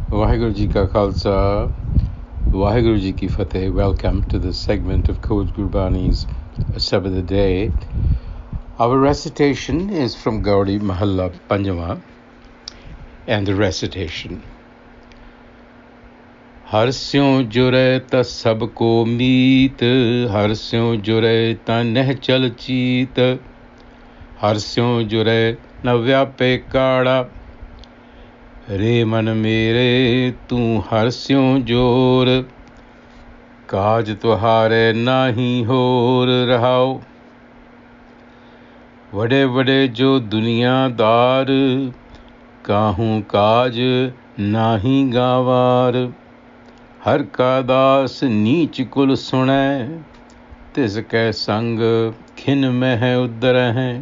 Waheguru Ji Ka Khalsa, Waheguru Ji Ki Fateh. Welcome to this segment of Coach Gurbani's a-sabad-a-day. Our recitation is from Gaudi Mahalla Panjama, and the recitation. Har Sio Jurai ta Sabh ko meet, Har Sio Jurai ta neh chal cheet, Har Sio Jurai na vyape kaada, रे मन मेरे तू हर स्यों जोर, काज तुहारे नाही होर रहाओ। बड़े बड़े जो दुनियादार, काहूँ काज नाही गावार, हर का दास नीच कुल सुनै, तिसकै संग खिन मह उदर हैं।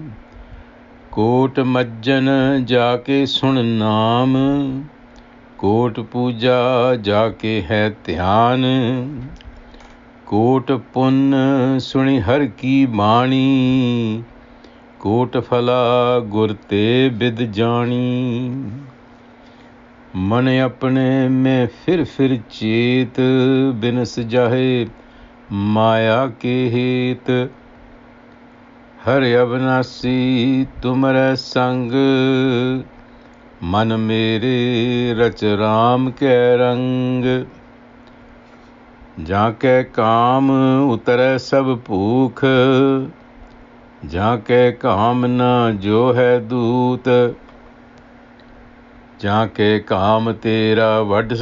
कोट मज्जन जाके सुन नाम, कोट पूजा जाके है ध्यान, कोट पुण्य सुनि हर की बाणी, कोट फला गुर ते बिद जानी। मन अपने में फिर चेत, बिनस जाहे माया के हेत। हर अविनाशी तुमरे संग, मन मेरे रच राम के रंग। जाके काम उतरे सब भूख, जाके काम न जो है दूत, जाके काम तेरा वड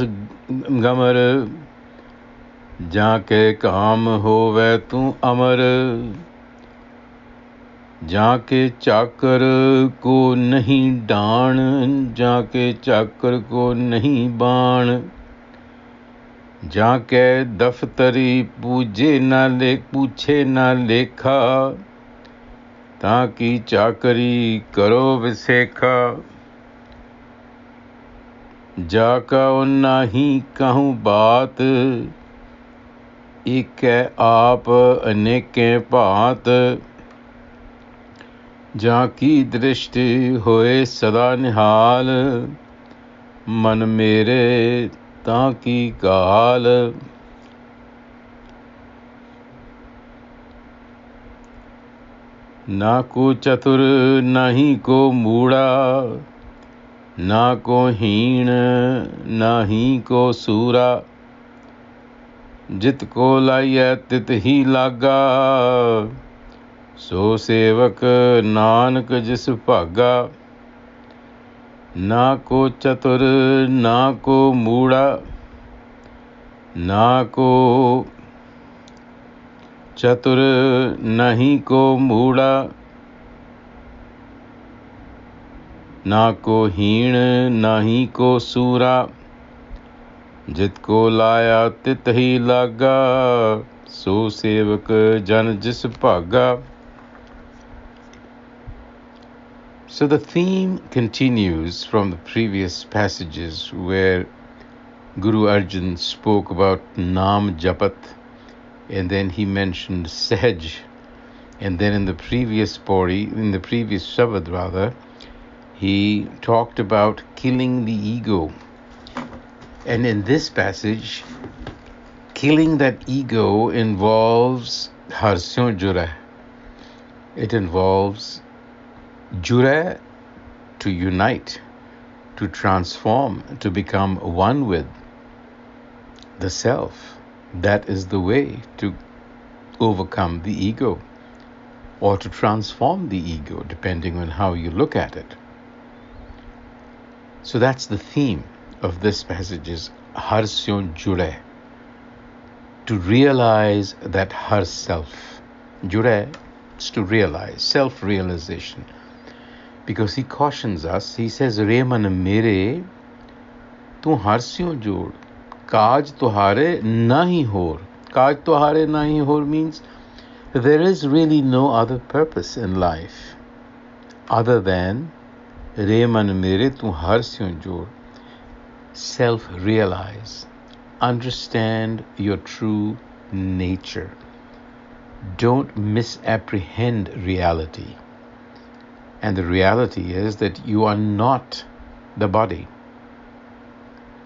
गमर, जाके काम होवे तू अमर। जाके चाकर को नहीं डाण, जाके चाकर को नहीं बाण। जाके दफ्तरी पूछे ना लेखा, ताकि चाकरी करो विसेखा। जाका उन्ना ही कहूँ बात, एकै आप अनेकें भांत। जाकी दृष्टि होए सदा निहाल, मन मेरे ताकी काल। ना को चतुर नाही को मूढ़ा, ना को हीण ना ही को सूरा। जित को लाइय तित ही लागा, सो सेवक नानक जिस भागा। ना को चतुर ना को मूढ़ा, ना को चतुर नहीं को मूढ़ा, ना को हीण नाही को सूरा। जित को लाया तित ही लागा, सो सेवक जन जिस भागा। So the theme continues from the previous passages where Guru Arjan spoke about Naam Japat, and then he mentioned Sahaj, and then in the previous Sabad rather, he talked about killing the ego. And in this passage, killing that ego involves Har Sio Jurai. It involves Jurai, to unite, to transform, to become one with the self. That is the way to overcome the ego, or to transform the ego, depending on how you look at it. So that's the theme of this passage, is Har Sio Jurai, to realize that Har self. Jurai is to realize, self-realization. Because he cautions us, he says, Re man mere, tu har sio jod, kaaj tuhare nahi hor. Kaaj tuhare nahi hor means there is really no other purpose in life other than Re man mere, tu har sio jod. Self-realize, understand your true nature. Don't misapprehend reality. And the reality is that you are not the body.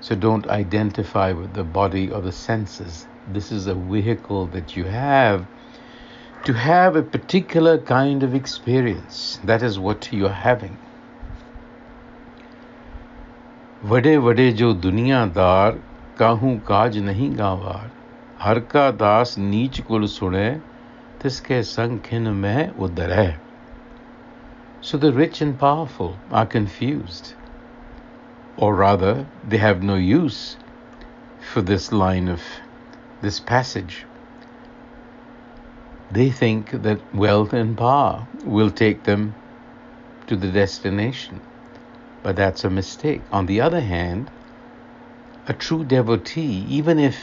So don't identify with the body or the senses. This is a vehicle that you have to have a particular kind of experience. That is what you are having. वडे वडे जो दुनियादार काहू काज नहीं गावार हर का दास नीच कुल सुने तिसके संग खिन में उदरै. So the rich and powerful are confused, or rather they have no use for this line of this passage. They think that wealth and power will take them to the destination, but that's a mistake. On the other hand, a true devotee, even if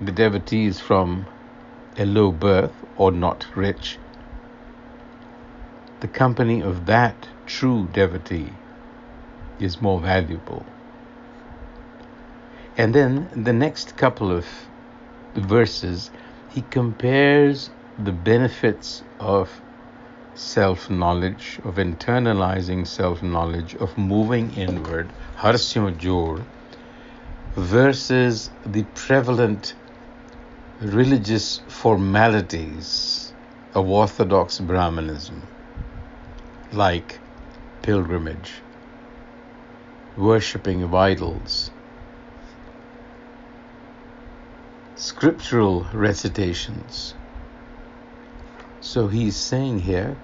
the devotee is from a low birth or not rich, the company of that true devotee is more valuable. And then the next couple of verses, he compares the benefits of self-knowledge, of internalizing self-knowledge, of moving inward, Har Sio Jurai, versus the prevalent religious formalities of Orthodox Brahmanism, like pilgrimage, worshipping of idols, scriptural recitations. So he's saying here,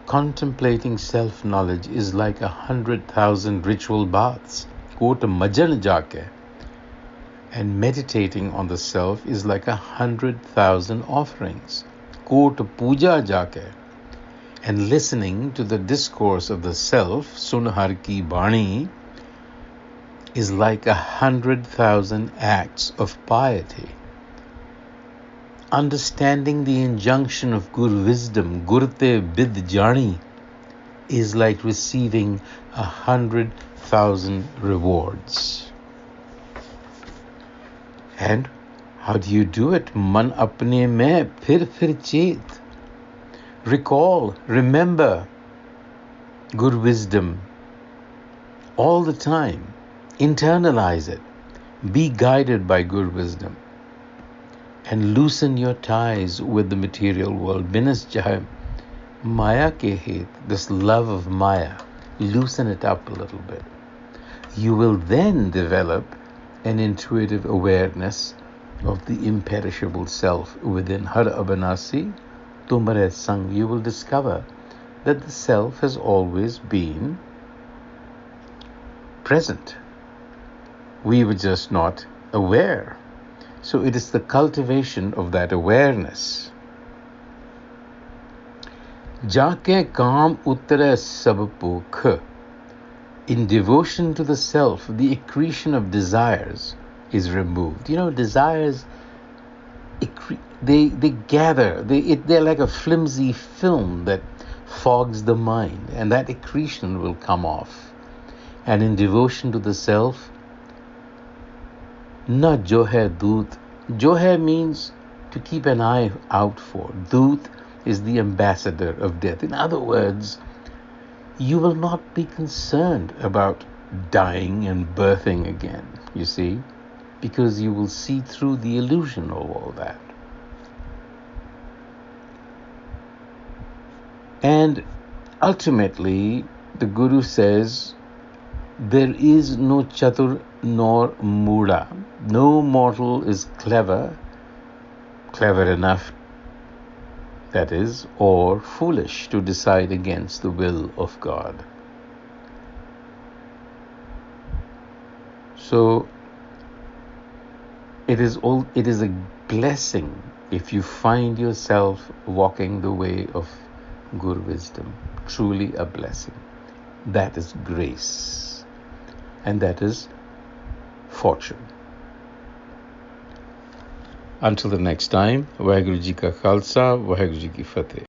contemplating self-knowledge is like 100,000 ritual baths. Kot majan jaake. And meditating on the self is like 100,000 offerings. Kot puja jaake. And listening to the discourse of the self, sun har ki bani, is like 100,000 acts of piety. Understanding the injunction of Gur wisdom, Gurte bid jani, is like receiving 100,000 rewards. And how do you do it? Man apne mein phir chet. Recall, remember Gur wisdom all the time. Internalize it. Be guided by Gur wisdom. And loosen your ties with the material world. Binas jahe maya ke het, this love of maya, loosen it up a little bit. You will then develop an intuitive awareness of the imperishable self within. Har abanasi tumare sang. You will discover that the self has always been present. We were just not aware. So it is the cultivation of that awareness. Jaake kaam uttare sab pukh. In devotion to the self, the accretion of desires is removed. You know, desires, they gather. They're like a flimsy film that fogs the mind, and that accretion will come off. And in devotion to the self, na jo hai doot. Jo hai means to keep an eye out for. Doot is the ambassador of death. In other words, you will not be concerned about dying and birthing again, you see, because you will see through the illusion of all that. And ultimately, the Guru says, there is no chatur nor muda. No mortal is clever enough, that is, or foolish to decide against the will of God. So it is a blessing if you find yourself walking the way of Guru wisdom. Truly a blessing. That is grace. And that is fortune. Until the next time, Vaheguru Ji Ka Khalsa, Vaheguru Ji Ki Fateh.